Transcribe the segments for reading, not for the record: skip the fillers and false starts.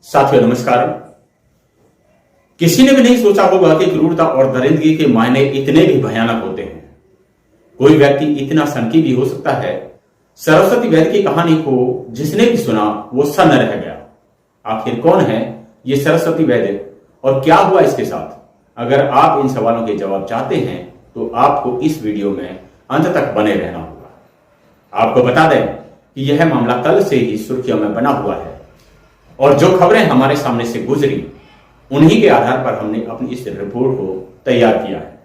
साथियों नमस्कार। किसी ने भी नहीं सोचा होगा कि क्रूरता और दरिंदगी के मायने इतने भी भयानक होते हैं। कोई व्यक्ति इतना सनकी भी हो सकता है। सरस्वती वैद्य की कहानी को जिसने भी सुना वो सन्न रह गया। आखिर कौन है ये सरस्वती वैद्य और क्या हुआ इसके साथ? अगर आप इन सवालों के जवाब चाहते हैं तो आपको इस वीडियो में अंत तक बने रहना होगा। आपको बता दें कि यह मामला कल से ही सुर्खियों में बना हुआ है और जो खबरें हमारे सामने से गुजरी उन्हीं के आधार पर हमने अपनी इस रिपोर्ट को तैयार किया है।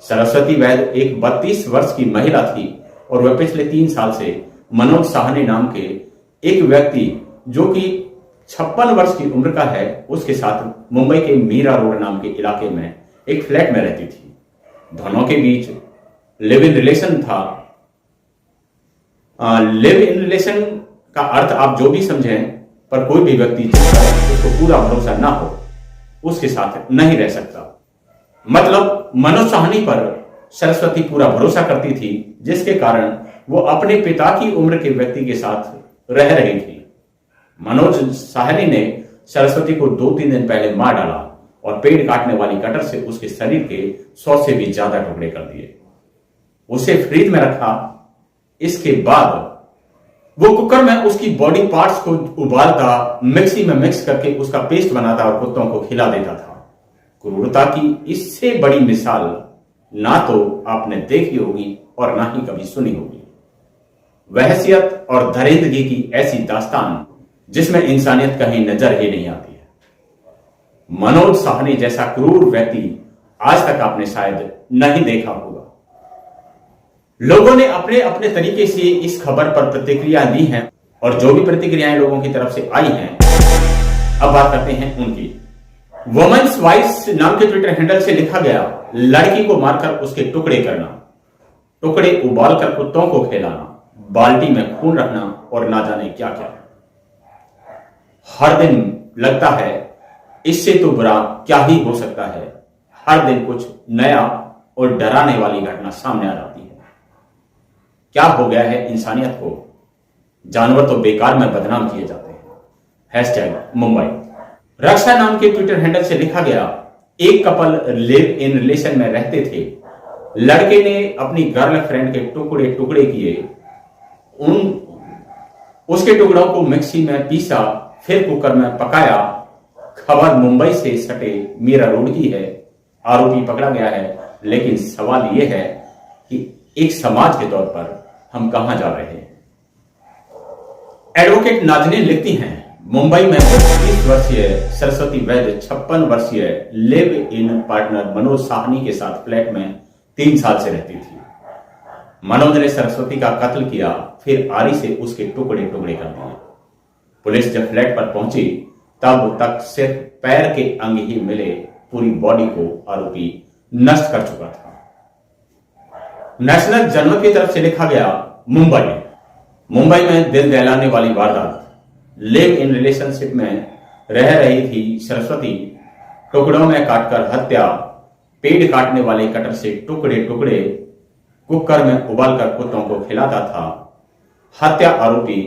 सरस्वती वैद्य एक 32 वर्ष की महिला थी और वह पिछले 3 साल से मनोज साहनी नाम के एक व्यक्ति जो कि 56 वर्ष की उम्र का है उसके साथ मुंबई के मीरा रोड नाम के इलाके में एक फ्लैट में रहती थी। दोनों के बीच लिव इन रिलेशन था। लिव इन रिलेशन का अर्थ आप जो भी समझें, पर कोई भी व्यक्ति जिसको पूरा भरोसा ना हो उसके साथ नहीं रह सकता। मतलब मनोज साहनी पर सरस्वती पूरा भरोसा करती थी, जिसके कारण वो अपने पिता की उम्र के व्यक्ति के साथ रह रही थी। मनोज साहनी ने सरस्वती को 2-3 दिन पहले मार डाला और पेड़ काटने वाली कटर से उसके शरीर के 100 से भी ज्यादा टुकड़े कर दिए। उसे फ्रिज में रखा। इसके बाद वो कुकर में उसकी बॉडी पार्ट्स को उबालता, मिक्सी में मिक्स करके उसका पेस्ट बनाता और कुत्तों को खिला देता था। क्रूरता की इससे बड़ी मिसाल ना तो आपने देखी होगी और ना ही कभी सुनी होगी। वहशियत और दरिंदगी की ऐसी दास्तान जिसमें इंसानियत कहीं नजर ही नहीं आती है। मनोज साहनी जैसा क्रूर व्यक्ति आज तक आपने शायद नहीं देखा होगा। लोगों ने अपने अपने तरीके से इस खबर पर प्रतिक्रिया दी है और जो भी प्रतिक्रियाएं लोगों की तरफ से आई हैं, अब बात करते हैं उनकी। वुमेन्स वॉइस नाम के ट्विटर हैंडल से लिखा गया, लड़की को मारकर उसके टुकड़े करना, टुकड़े उबालकर कुत्तों को खिलाना, बाल्टी में खून रखना और ना जाने क्या क्या। हर दिन लगता है इससे तो बुरा क्या ही हो सकता है। हर दिन कुछ नया और डराने वाली घटना सामने आ जाती है। क्या हो गया है इंसानियत को? जानवर तो बेकार में बदनाम किए जाते हैं। #मुंबई। रक्षा नाम के ट्विटर हैंडल से लिखा गया, एक कपल लिव इन रिलेशन में रहते थे। लड़के ने अपनी गर्लफ्रेंड के टुकड़े टुकड़े किए, उसके टुकड़ों को मिक्सी में पीसा, फिर कुकर में पकाया। खबर मुंबई से सटे मीरा रोड की है। आरोपी पकड़ा गया है, लेकिन सवाल यह है कि एक समाज के तौर पर हम कहां जा रहे हैं। एडवोकेट नाजनीन लिखती हैं, मुंबई में 30 वर्षीय सरस्वती वैद्य 56 वर्षीय live in partner Manoj Sahni के साथ फ्लैट में 3 साल से रहती थी। मनोज ने सरस्वती का कत्ल किया, फिर आरी से उसके टुकड़े टुकड़े कर दिए। पुलिस जब फ्लैट पर पहुंची तब तक सिर्फ पैर के अंग ही मिले, पूरी बॉडी को आरोपी नष्ट कर चुका था। नेशनल जर्नल की तरफ से लिखा गया, मुंबई में दिल दहलाने वाली वारदात। लिव इन रिलेशनशिप में रह रही थी सरस्वती, टुकड़ों में काटकर हत्या, पेड़ काटने वाले कटर से टुकड़े टुकड़े, कुकर में उबालकर कुत्तों को खिलाता था। हत्या आरोपी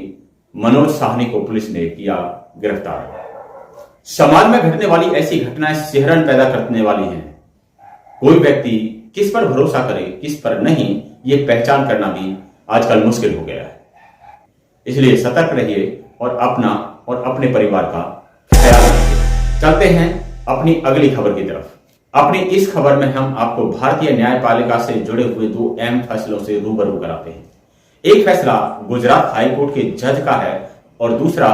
मनोज साहनी को पुलिस ने किया गिरफ्तार। समाज में घटने वाली ऐसी घटनाएं सिहरन पैदा करने वाली हैं। कोई व्यक्ति किस पर भरोसा करे, किस पर नहीं, ये पहचान करना भी आजकल मुश्किल हो गया है। इसलिए सतर्क रहिए और अपना और अपने परिवार का ख्याल रखिए। चलते हैं अपनी अगली खबर की तरफ। अपनी इस खबर में हम आपको भारतीय न्यायपालिका से जुड़े हुए 2 अहम फैसलों से रूबरू कराते हैं। एक फैसला गुजरात हाईकोर्ट के जज का है और दूसरा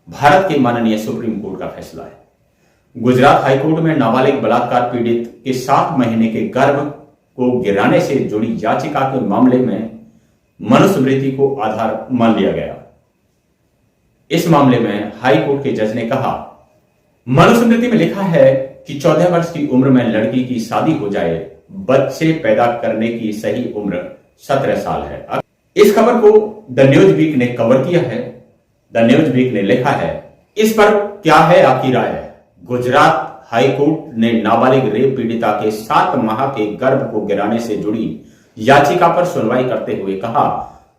भारत के माननीय सुप्रीम कोर्ट का फैसला है। गुजरात हाईकोर्ट में नाबालिग बलात्कार पीड़ित के 7 महीने के गर्भ को गिराने से जुड़ी याचिका के मामले में मनुस्मृति को आधार मान लिया गया। इस मामले में हाईकोर्ट के जज ने कहा, मनुस्मृति में लिखा है कि 14 वर्ष की उम्र में लड़की की शादी हो जाए, बच्चे पैदा करने की सही उम्र 17 साल है। इस खबर को द न्यूज वीक ने कवर किया है। द न्यूज वीक ने लिखा है, इस पर क्या है आपकी राय? गुजरात हाईकोर्ट ने नाबालिग रेप पीड़िता के 7 माह के गर्भ को गिराने से जुड़ी याचिका पर सुनवाई करते हुए कहा,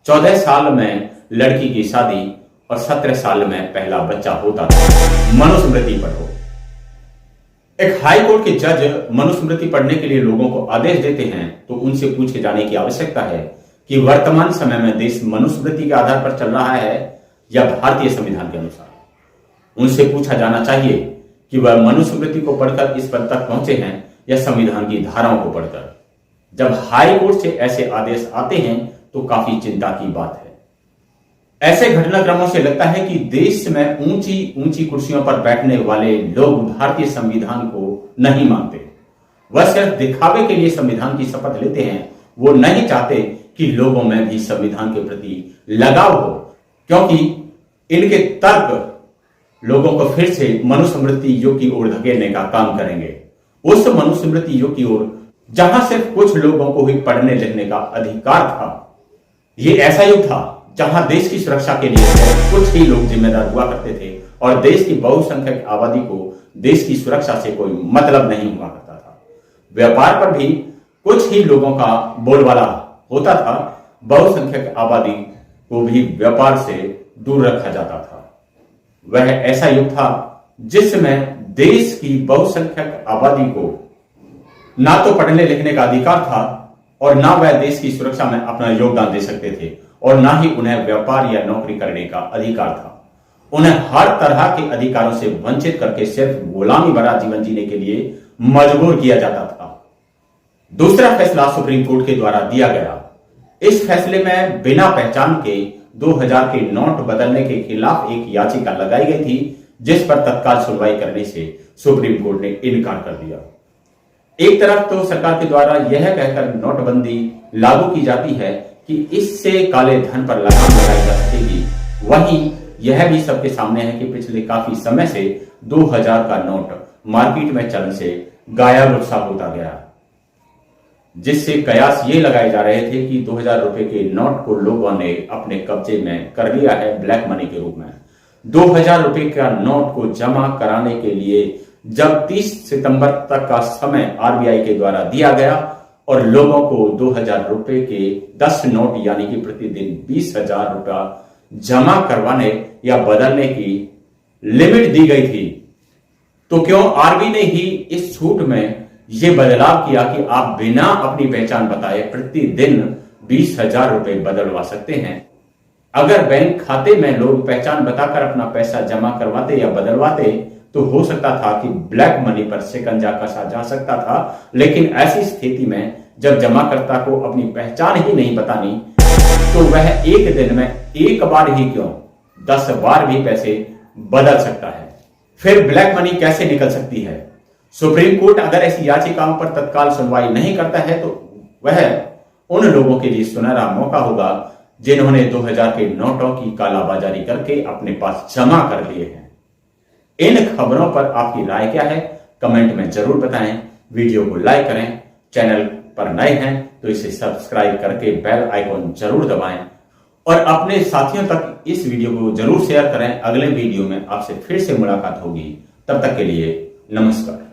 14 साल में लड़की की शादी और 17 साल में पहला बच्चा होता था। मनुस्मृति पढ़ो। एक हाई कोर्ट के जज मनुस्मृति पढ़ने के लिए लोगों को आदेश देते हैं तो उनसे पूछे जाने की आवश्यकता है कि वर्तमान समय में देश मनुस्मृति के आधार पर चल रहा है या भारतीय संविधान के अनुसार। उनसे पूछा जाना चाहिए कि वह मनुस्मृति को पढ़कर इस पद तक पहुंचे हैं या संविधान की धाराओं को पढ़कर। जब हाई कोर्ट से ऐसे आदेश आते हैं तो काफी चिंता की बात है। ऐसे घटनाक्रमों से लगता है कि देश में ऊंची ऊंची कुर्सियों पर बैठने वाले लोग भारतीय संविधान को नहीं मानते। वह सिर्फ दिखावे के लिए संविधान की शपथ लेते हैं। वो नहीं चाहते कि लोगों में भी संविधान के प्रति लगाव हो, क्योंकि इनके तर्क लोगों को फिर से मनुस्मृति युग की ओर धकेलने का काम करेंगे। उस मनुस्मृति युग की ओर जहां सिर्फ कुछ लोगों को ही पढ़ने लिखने का अधिकार था। ये ऐसा युग था जहां देश की सुरक्षा के लिए कुछ ही लोग जिम्मेदार हुआ करते थे और देश की बहुसंख्यक आबादी को देश की सुरक्षा से कोई मतलब नहीं हुआ करता था। व्यापार पर भी कुछ ही लोगों का बोलबाला होता था। बहुसंख्यक आबादी को भी व्यापार से दूर रखा जाता था। वह ऐसा युग था जिसमें देश की बहुसंख्यक आबादी को ना तो पढ़ने लिखने का अधिकार था और ना वह देश की सुरक्षा में अपना योगदान दे सकते थे और ना ही उन्हें व्यापार या नौकरी करने का अधिकार था। उन्हें हर तरह के अधिकारों से वंचित करके सिर्फ गुलामी भरा जीवन जीने के लिए मजबूर किया जाता था। दूसरा फैसला सुप्रीम कोर्ट के द्वारा दिया गया। इस फैसले में बिना पहचान के 2000 के नोट बदलने के खिलाफ एक याचिका लगाई गई थी, जिस पर तत्काल सुनवाई करने से सुप्रीम कोर्ट ने इनकार कर दिया। एक तरफ तो सरकार के द्वारा यह कहकर नोटबंदी लागू की जाती है कि इससे काले धन पर लगाम लगाई जा सकेगी, वहीं यह भी सबके सामने है कि पिछले काफी समय से 2000 का नोट मार्केट में चलन से गायब सा होता गया, जिससे कयास ये लगाए जा रहे थे कि 2000 रुपए के नोट को लोगों ने अपने कब्जे में कर लिया है ब्लैक मनी के रूप में। 2000 रुपए का नोट को जमा कराने के लिए जब 30 सितंबर तक का समय आरबीआई के द्वारा दिया गया और लोगों को 2000 रुपए के 10 नोट यानी कि प्रतिदिन 20,000 रुपया जमा करवाने या बदलने की लिमिट दी गई थी, तो क्यों आरबीआई ने ही इस छूट में यह बदलाव किया कि आप बिना अपनी पहचान बताए प्रतिदिन 20,000 रुपए बदलवा सकते हैं। अगर बैंक खाते में लोग पहचान बताकर अपना पैसा जमा करवाते या बदलवाते तो हो सकता था कि ब्लैक मनी पर शिकंजा कसा जा सकता था, लेकिन ऐसी स्थिति में जब जमाकर्ता को अपनी पहचान ही नहीं बतानी तो वह एक दिन में एक बार ही क्यों 10 बार भी पैसे बदल सकता है। फिर ब्लैक मनी कैसे निकल सकती है? सुप्रीम कोर्ट अगर ऐसी याचिकाओं पर तत्काल सुनवाई नहीं करता है तो वह उन लोगों के लिए सुनहरा मौका होगा जिन्होंने 2000 के नोटों की कालाबाजारी करके अपने पास जमा कर लिए हैं। इन खबरों पर आपकी राय क्या है? कमेंट में जरूर बताएं। वीडियो को लाइक करें। चैनल पर नए हैं तो इसे सब्सक्राइब करके बेल आइकॉन जरूर दबाएं और अपने साथियों तक इस वीडियो को जरूर शेयर करें। अगले वीडियो में आपसे फिर से मुलाकात होगी। तब तक के लिए नमस्कार।